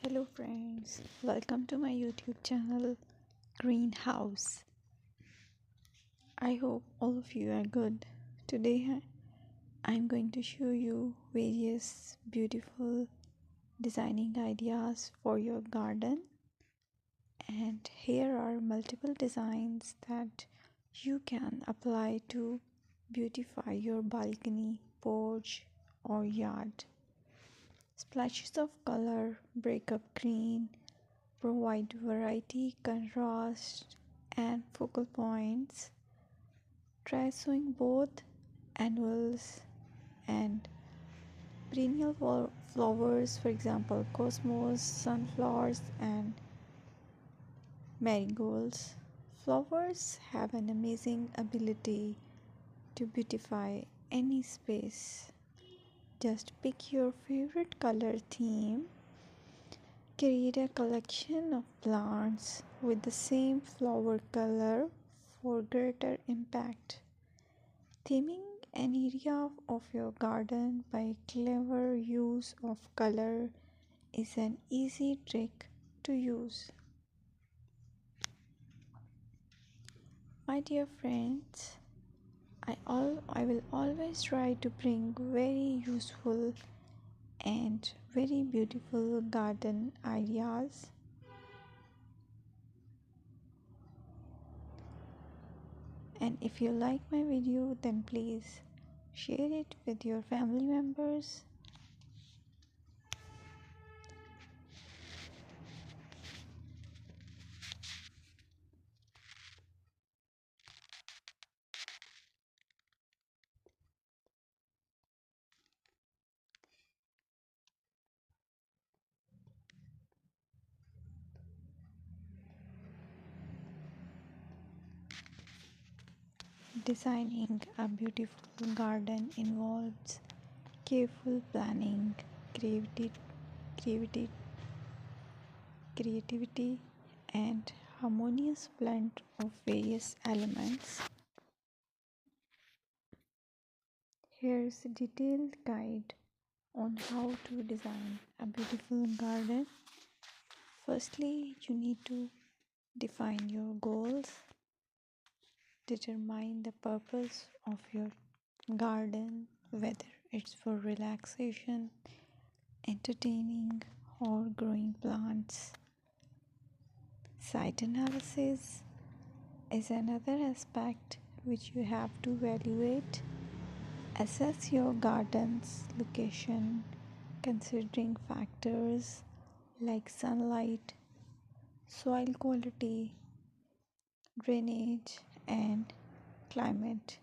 Hello friends, welcome to my YouTube channel Greenhouse. I hope all of you are good. Today I'm going to show you various beautiful designing ideas for your garden, and here are multiple designs that you can apply to beautify your balcony, porch or yard. Splashes of color break up green, provide variety, contrast, and focal points. Try sowing both annuals and perennial flowers, for example, cosmos, sunflowers, and marigolds. Flowers have an amazing ability to beautify any space. Just pick your favorite color theme. Create a collection of plants with the same flower color for greater impact. Theming an area of your garden by clever use of color is an easy trick to use. My dear friends, I will always try to bring very useful and very beautiful garden ideas. And if you like my video, then please share it with your family members. Designing a beautiful garden involves careful planning, creativity, creativity, creativity, and harmonious blend of various elements. Here's a detailed guide on how to design a beautiful garden. Firstly, you need to define your goals, determine the purpose of your garden, whether it's for relaxation, entertaining, or growing plants. Site analysis is another aspect which you have to evaluate. Assess your garden's location considering factors like sunlight, soil quality, drainage, and climate.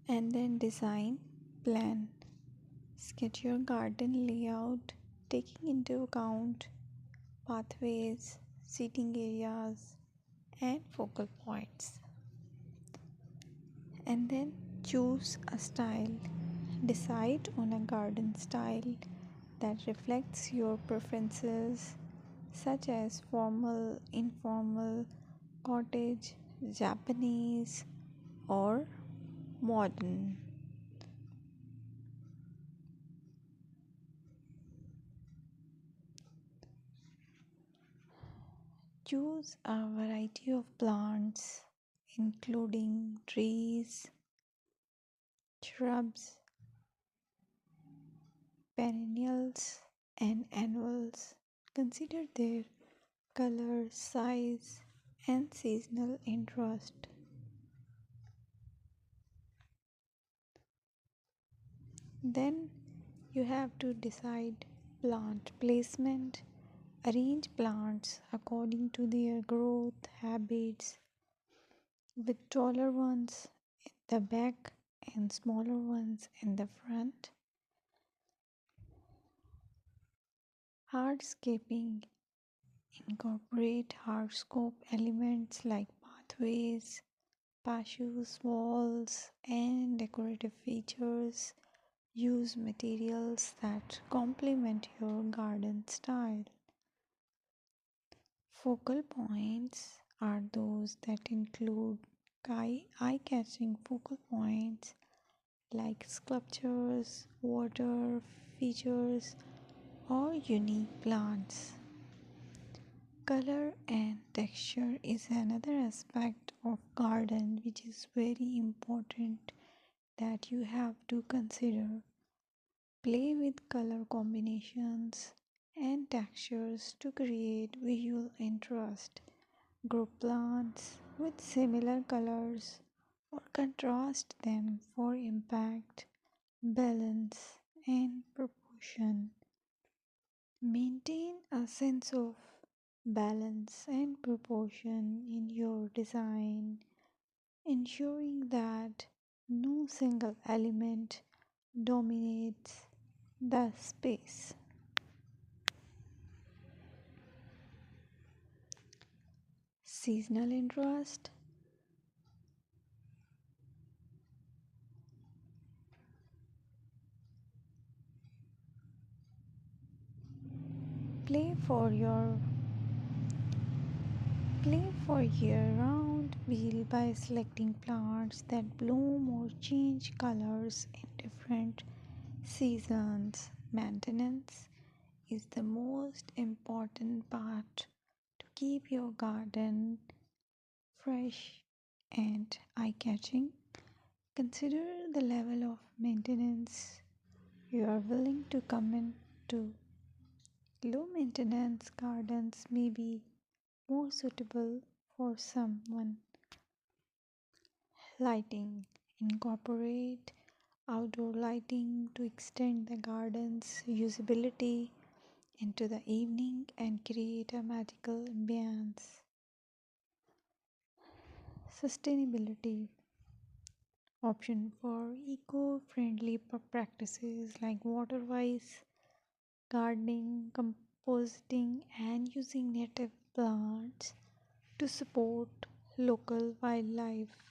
And then design, plan, sketch your garden layout taking into account pathways, seating areas, and focal points. And then choose a style. Decide on a garden style that reflects your preferences, such as formal, informal, cottage, Japanese, or modern. Choose a variety of plants, including trees, shrubs, perennials, and annuals. Consider their color, size, and seasonal interest. Then you have to decide plant placement. Arrange plants according to their growth habits, with taller ones in the back and smaller ones in the front. Hardscaping: incorporate hardscape elements like pathways, patios, walls, and decorative features. Use materials that complement your garden style. Focal points are those that include eye-catching focal points like sculptures, water features, or unique plants. Color and texture is another aspect of garden which is very important that you have to consider. Play with color combinations and textures to create visual interest. Group plants with similar colors or contrast them for impact, balance, and proportion. Maintain a sense of balance and proportion in your design, ensuring that no single element dominates the space. Seasonal interest. Play for your Play for year-round wheel by selecting plants that bloom or change colors in different seasons. Maintenance is the most important part to keep your garden fresh and eye-catching. Consider the level of maintenance you are willing to commit to. Low maintenance gardens may be more suitable for someone. Lighting. Incorporate outdoor lighting to extend the garden's usability into the evening and create a magical ambience. Sustainability. Option for eco-friendly practices like water wise gardening, composting, and using native plants to support local wildlife.